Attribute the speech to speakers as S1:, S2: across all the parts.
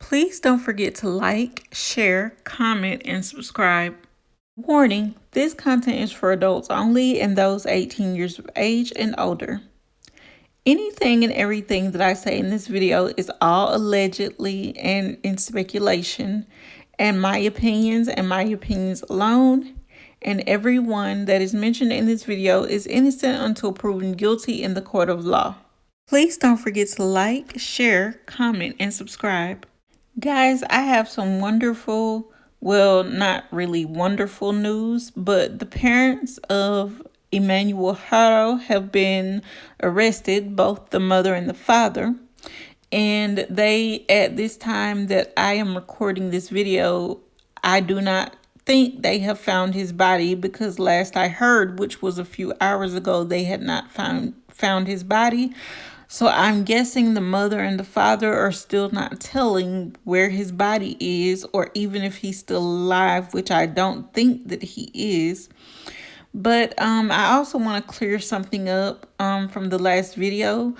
S1: Please don't forget to like, share, comment, and subscribe. Warning, this content is for adults only and those 18 years of age and older. Anything and everything that I say in this video is all allegedly and in speculation, and my opinions alone. And everyone that is mentioned in this video is innocent until proven guilty in the court of law. Please don't forget to like, share, comment, and subscribe. Guys, I have some wonderful, well, not really wonderful news, but the parents of Emmanuel Haro have been arrested, both the mother and the father. And they, at this time that I am recording this video, I do not think they have found his body, because last I heard, which was a few hours ago, they had not found his body. So I'm guessing the mother and the father are still not telling where his body is, or even if he's still alive, which I don't think that he is. But I also want to clear something up from the last video.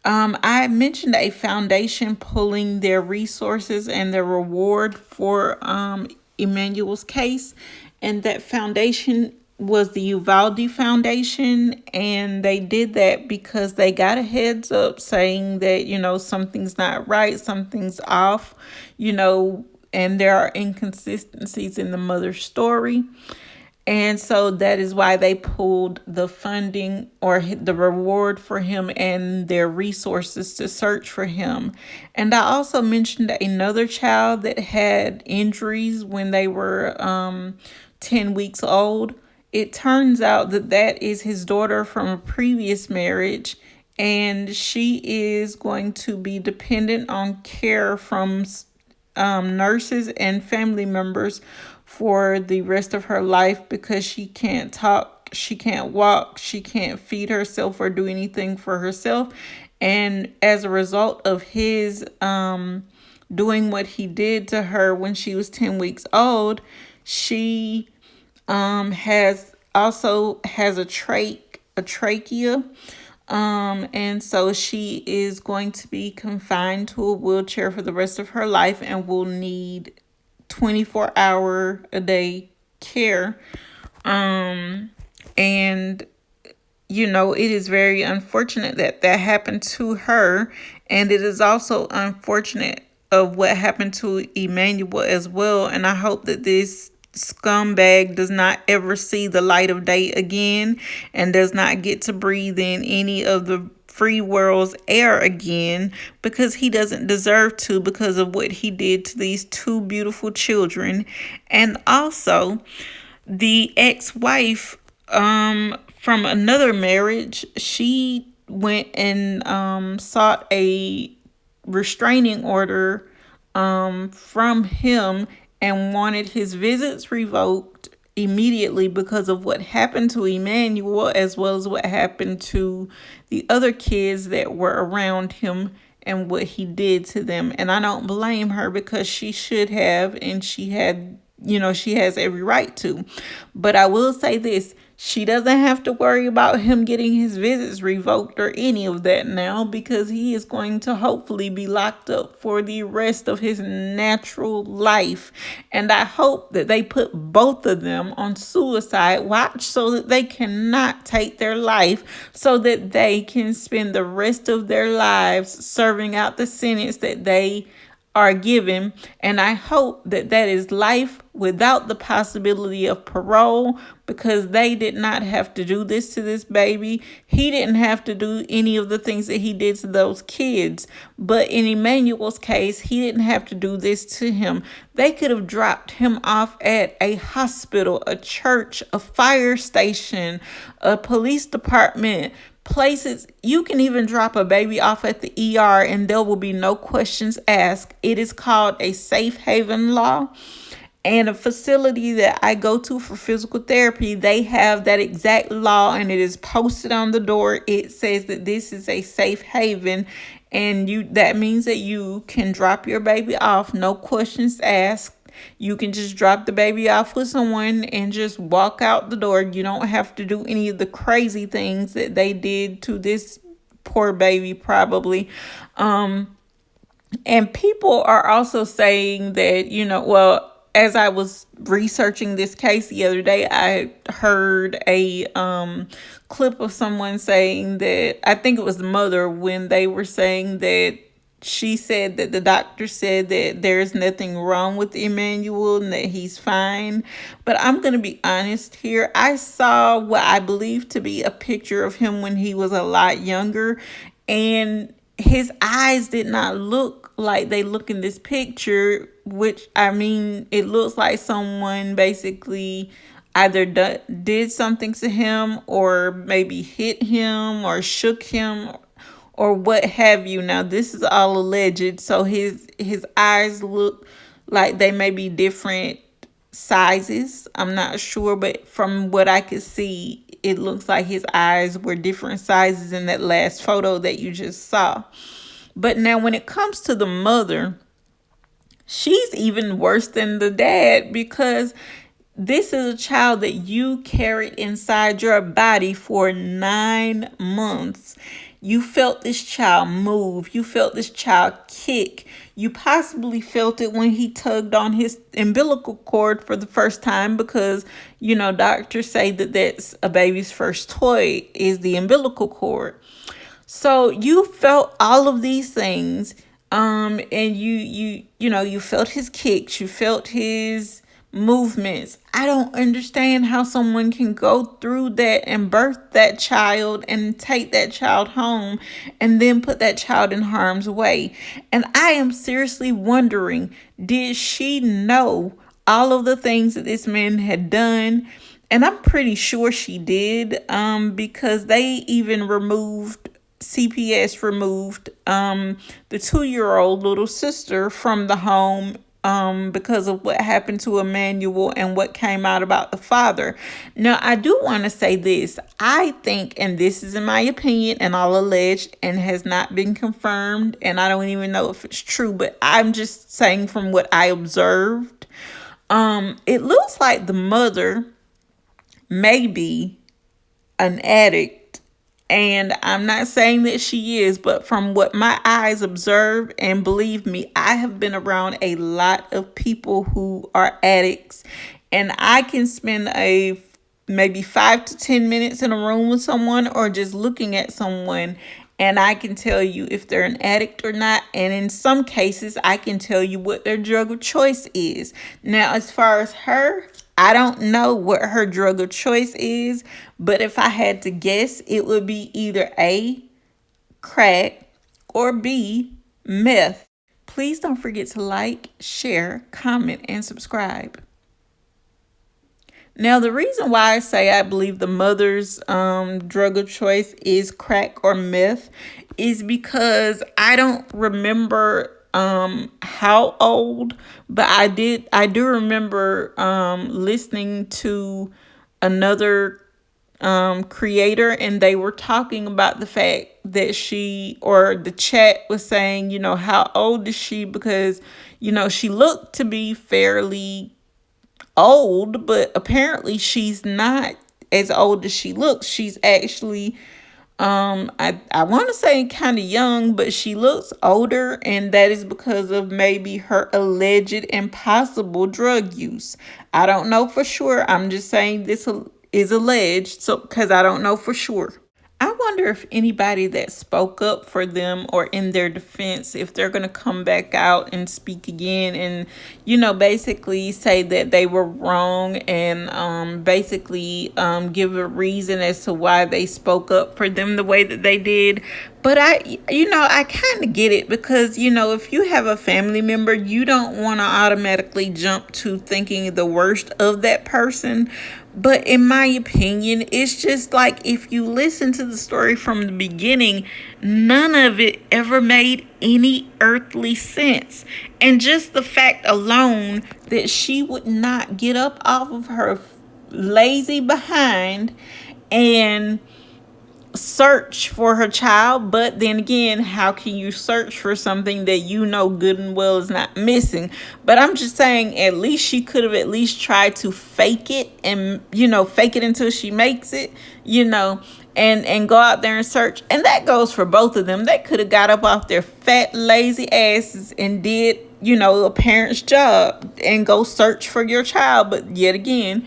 S1: I mentioned a foundation pulling their resources and their reward for Emmanuel's case, and that foundation was the Uvalde Foundation, and they did that because they got a heads up saying that, something's not right, something's off, and there are inconsistencies in the mother's story. And so that is why they pulled the funding or the reward for him and their resources to search for him. And I also mentioned another child that had injuries when they were 10 weeks old. It turns out that that is his daughter from a previous marriage, and she is going to be dependent on care from nurses and family members for the rest of her life, because she can't talk, she can't walk, she can't feed herself or do anything for herself. And as a result of his doing what he did to her when she was 10 weeks old, she has a trachea. And so she is going to be confined to a wheelchair for the rest of her life and will need 24-hour a day care. And it is very unfortunate that that happened to her, and it is also unfortunate of what happened to Emmanuel as well. And I hope that this scumbag does not ever see the light of day again and does not get to breathe in any of the free world's air again, because he doesn't deserve to, because of what he did to these two beautiful children. And also the ex-wife from another marriage, she went and sought a restraining order from him and wanted his visits revoked immediately because of what happened to Emmanuel, as well as what happened to the other kids that were around him and what he did to them. And I don't blame her, because she should have, and she had, she has every right to. But I will say this: she doesn't have to worry about him getting his visits revoked or any of that now, because he is going to hopefully be locked up for the rest of his natural life. And I hope that they put both of them on suicide watch so that they cannot take their life, so that they can spend the rest of their lives serving out the sentence that they are given. And I hope that that is life without the possibility of parole, because they did not have to do this to this baby. He didn't have to do any of the things that he did to those kids. But in Emmanuel's case, he didn't have to do this to him. They could have dropped him off at a hospital, a church, a fire station, a police department, places. You can even drop a baby off at the ER and there will be no questions asked. It is called a safe haven law. And a facility that I go to for physical therapy, they have that exact law, and it is posted on the door. It says that this is a safe haven, and that means that you can drop your baby off, no questions asked. You can just drop the baby off with someone and just walk out the door. You don't have to do any of the crazy things that they did to this poor baby, probably. And people are also saying that, well, as I was researching this case the other day, I heard a clip of someone saying that, I think it was the mother, when they were saying that she said that the doctor said that there's nothing wrong with Emmanuel and that he's fine. But I'm going to be honest here. I saw what I believe to be a picture of him when he was a lot younger, and his eyes did not look like they look in this picture, which, I mean, it looks like someone basically either did something to him, or maybe hit him or shook him or what have you. Now, this is all alleged, so his eyes look like they may be different sizes. I'm not sure, but from what I could see, it looks like his eyes were different sizes in that last photo that you just saw. But now when it comes to the mother, she's even worse than the dad, because this is a child that you carried inside your body for 9 months. You felt this child move. You felt this child kick. You possibly felt it when he tugged on his umbilical cord for the first time, because, doctors say that that's a baby's first toy, is the umbilical cord. So you felt all of these things, and you felt his kicks, you felt his movements. I don't understand how someone can go through that and birth that child and take that child home and then put that child in harm's way. And I am seriously wondering, did she know all of the things that this man had done? And I'm pretty sure she did, because they even CPS removed the 2-year-old little sister from the home, because of what happened to Emmanuel and what came out about the father. Now, I do want to say this. I think, and this is in my opinion and all alleged and has not been confirmed, and I don't even know if it's true, but I'm just saying from what I observed, it looks like the mother may be an addict. And I'm not saying that she is, but from what my eyes observe, and believe me, I have been around a lot of people who are addicts, and I can spend maybe 5 to 10 minutes in a room with someone or just looking at someone, and I can tell you if they're an addict or not. And in some cases, I can tell you what their drug of choice is. Now, as far as her, I don't know what her drug of choice is, but if I had to guess, it would be either A, crack, or B, meth. Please don't forget to like, share, comment, and subscribe. Now, the reason why I say I believe the mother's drug of choice is crack or meth is because I don't remember how old, but I do remember listening to another creator, and they were talking about the fact that the chat was saying, how old is she? Because, she looked to be fairly old, but apparently she's not as old as she looks. She's actually, I want to say kind of young, but she looks older, and that is because of maybe her alleged impossible drug use. I don't know for sure. I'm just saying this is alleged, so because I don't know for sure. I wonder if anybody that spoke up for them or in their defense, if they're going to come back out and speak again and, basically say that they were wrong, and basically give a reason as to why they spoke up for them the way that they did. But I kind of get it, because, if you have a family member, you don't want to automatically jump to thinking the worst of that person. But in my opinion, it's just like, if you listen to the story from the beginning, none of it ever made any earthly sense. And just the fact alone that she would not get up off of her lazy behind and search for her child. But then again, how can you search for something that good and well is not missing? But I'm just saying, at least she could have at least tried to fake it, and fake it until she makes it, and go out there and search. And that goes for both of them. They could have got up off their fat, lazy asses and did, a parent's job and go search for your child. But yet again,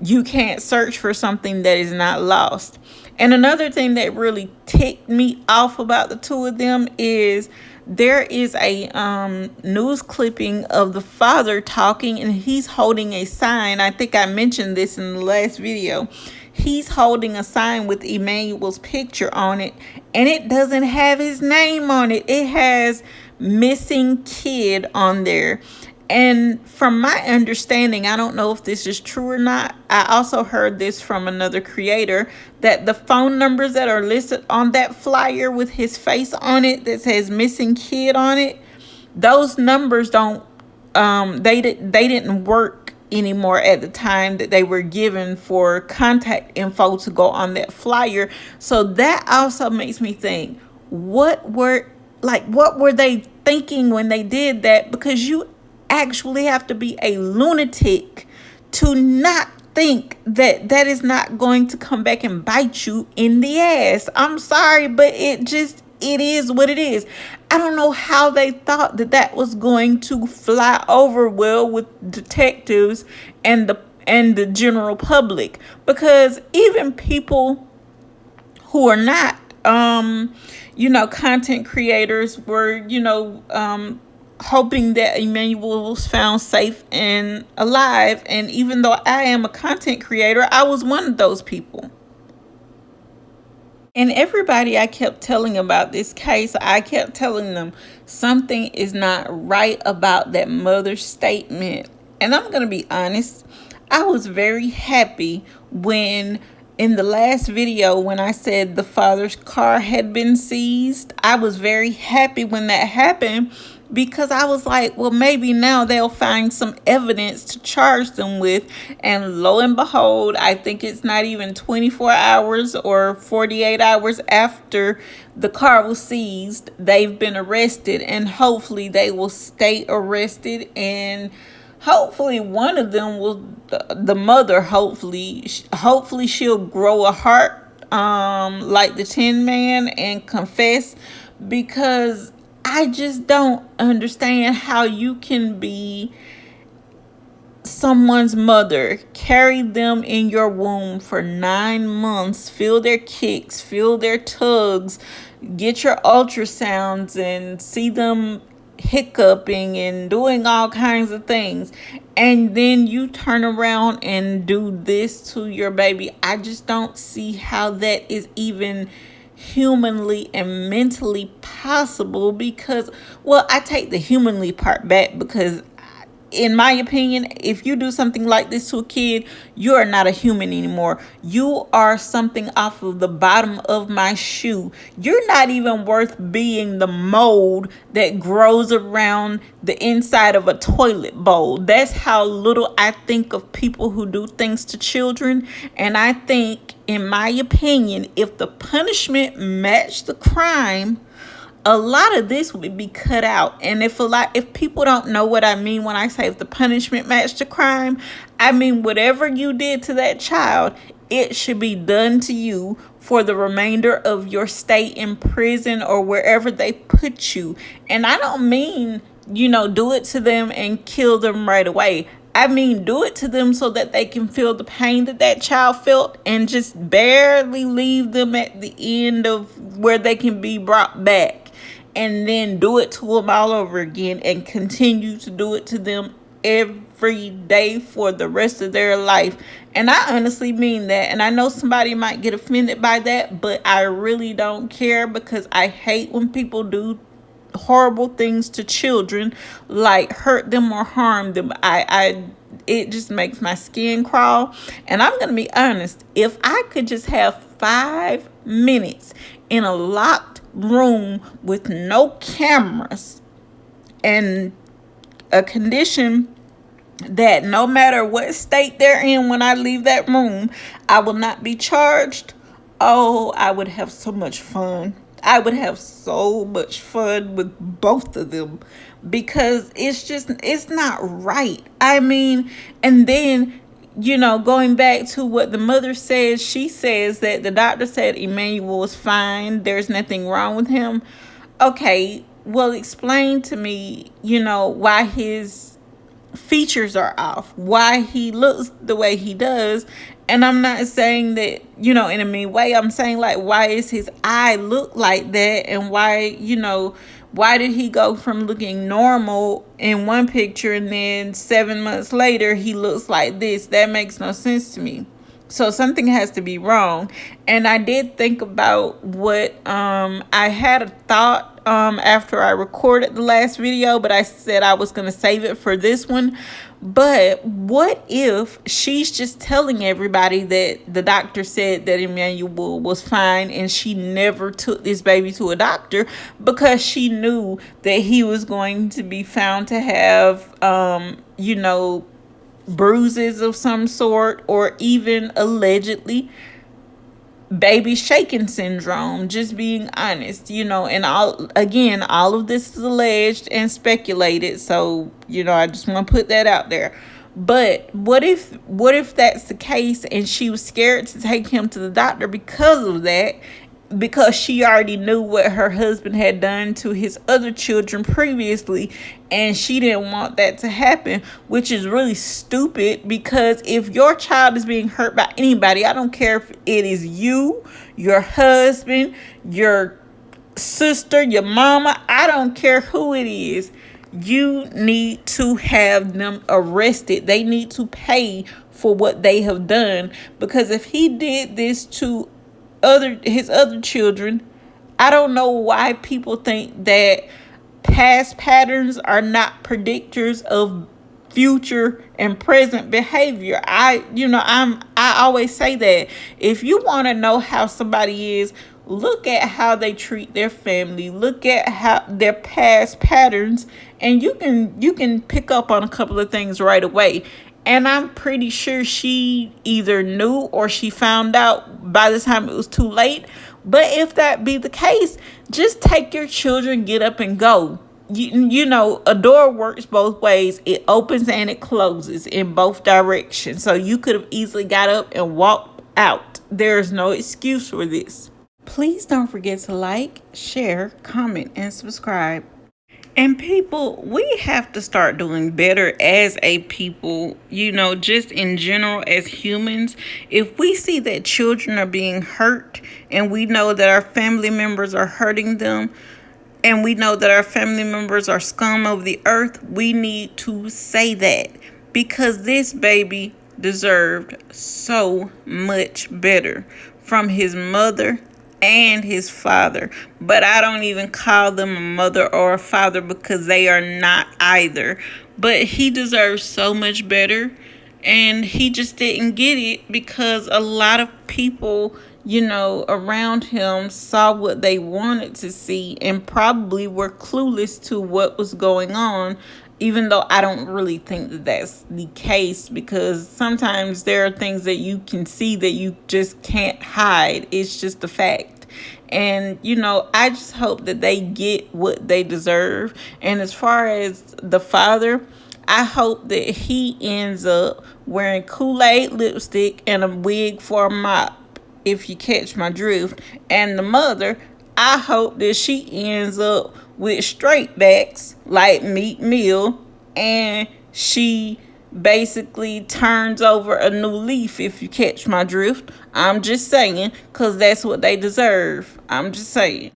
S1: you can't search for something that is not lost. And another thing that really ticked me off about the two of them is there is a news clipping of the father talking, and he's holding a sign. I think I mentioned this in the last video. He's holding a sign with Emmanuel's picture on it, and it doesn't have his name on it. It has missing kid on there. And from my understanding, I don't know if this is true or not. I also heard this from another creator that the phone numbers that are listed on that flyer with his face on it that says missing kid on it, those numbers don't they didn't work anymore at the time that they were given for contact info to go on that flyer. So that also makes me think, what were they thinking when they did that? Because you actually have to be a lunatic to not think that that is not going to come back and bite you in the ass. I'm sorry, but it is what it is. I don't know how they thought that that was going to fly over well with detectives and the general public, because even people who are not content creators were hoping that Emmanuel was found safe and alive. And even though I am a content creator, I was one of those people. And everybody I kept telling about this case, I kept telling them something is not right about that mother's statement. And I'm going to be honest, I was very happy when in the last video, when I said the father's car had been seized. I was very happy when that happened, because I was like, well, maybe now they'll find some evidence to charge them with. And lo and behold, I think it's not even 24 hours or 48 hours after the car was seized, they've been arrested. And hopefully they will stay arrested, and hopefully one of them will, the mother, hopefully she'll grow a heart like the Tin Man and confess, because I just don't understand how you can be someone's mother, carry them in your womb for 9 months, feel their kicks, feel their tugs, get your ultrasounds and see them hiccuping and doing all kinds of things, and then you turn around and do this to your baby. I just don't see how that is even humanly and mentally possible, because, well, I take the humanly part back, because in my opinion, if you do something like this to a kid, you are not a human anymore. You are something off of the bottom of my shoe. You're not even worth being the mold that grows around the inside of a toilet bowl. That's how little I think of people who do things to children. And I think, in my opinion, if the punishment matched the crime, a lot of this would be cut out. And if people don't know what I mean when I say if the punishment matched the crime, I mean whatever you did to that child, it should be done to you for the remainder of your stay in prison or wherever they put you. And I don't mean, do it to them and kill them right away. I mean, do it to them so that they can feel the pain that that child felt, and just barely leave them at the end of where they can be brought back. And then do it to them all over again, and continue to do it to them every day for the rest of their life. And I honestly mean that. And I know somebody might get offended by that, but I really don't care, because I hate when people do horrible things to children, like hurt them or harm them. It just makes my skin crawl. And I'm gonna be honest, if I could just have 5 minutes in a locked room with no cameras, and a condition that no matter what state they're in when I leave that room, I will not be charged, oh, I would have so much fun. I would have so much fun with both of them, because it's not right. I mean, and then going back to what the mother says, she says that the doctor said Emmanuel was fine. There's nothing wrong with him. Okay, well, explain to me, why his features are off, why he looks the way he does. And I'm not saying that, in a mean way. I'm saying, like, why is his eye look like that? And why did he go from looking normal in one picture and then 7 months later he looks like this? That makes no sense to me. So something has to be wrong. And I did think about what I had a thought after I recorded the last video, but I said I was going to save it for this one. But what if she's just telling everybody that the doctor said that Emmanuel was fine and she never took this baby to a doctor because she knew that he was going to be found to have, bruises of some sort, or even allegedly baby shaking syndrome, just being honest, and all of this is alleged and speculated, so I just want to put that out there. But what if that's the case and she was scared to take him to the doctor because of that, because she already knew what her husband had done to his other children previously, and she didn't want that to happen, which is really stupid. Because if your child is being hurt by anybody, I don't care if it is you, your husband, your sister, your mama, I don't care who it is, you need to have them arrested. They need to pay for what they have done. Because if he did this to his other children, I don't know why people think that past patterns are not predictors of future and present behavior. I always say that if you want to know how somebody is, look at how they treat their family, look at how their past patterns, and you can pick up on a couple of things right away. And I'm pretty sure she either knew or she found out by the time it was too late. But if that be the case, just take your children, get up and go. A door works both ways. It opens and it closes in both directions. So you could have easily got up and walked out. There's no excuse for this. Please don't forget to like, share, comment, and subscribe. And people, we have to start doing better as a people, just in general as humans. If we see that children are being hurt and we know that our family members are hurting them, and we know that our family members are scum of the earth, we need to say that, because this baby deserved so much better from his mother and his father. But I don't even call them a mother or a father, because they are not either. But he deserves so much better, and he just didn't get it because a lot of people around him saw what they wanted to see and probably were clueless to what was going on. Even though I don't really think that that's the case, because sometimes there are things that you can see that you just can't hide. It's just a fact. And, I just hope that they get what they deserve. And as far as the father, I hope that he ends up wearing Kool-Aid lipstick and a wig for a mop, if you catch my drift. And the mother, I hope that she ends up with straight backs like Meat Mill, and she basically turns over a new leaf, if you catch my drift. I'm just saying, because that's what they deserve. I'm just saying.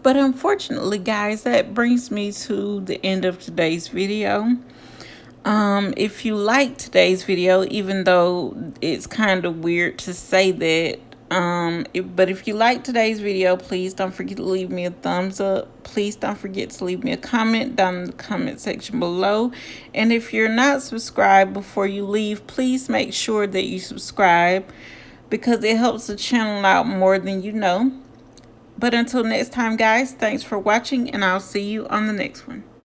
S1: But unfortunately, guys, that brings me to the end of today's video. If you like today's video, even though it's kind of weird to say that, but if you like today's video, please don't forget to leave me a thumbs up. Please don't forget to leave me a comment down in the comment section below. And if you're not subscribed, before you leave, please make sure that you subscribe, because it helps the channel out more than you know. But until next time, guys, thanks for watching, and I'll see you on the next one.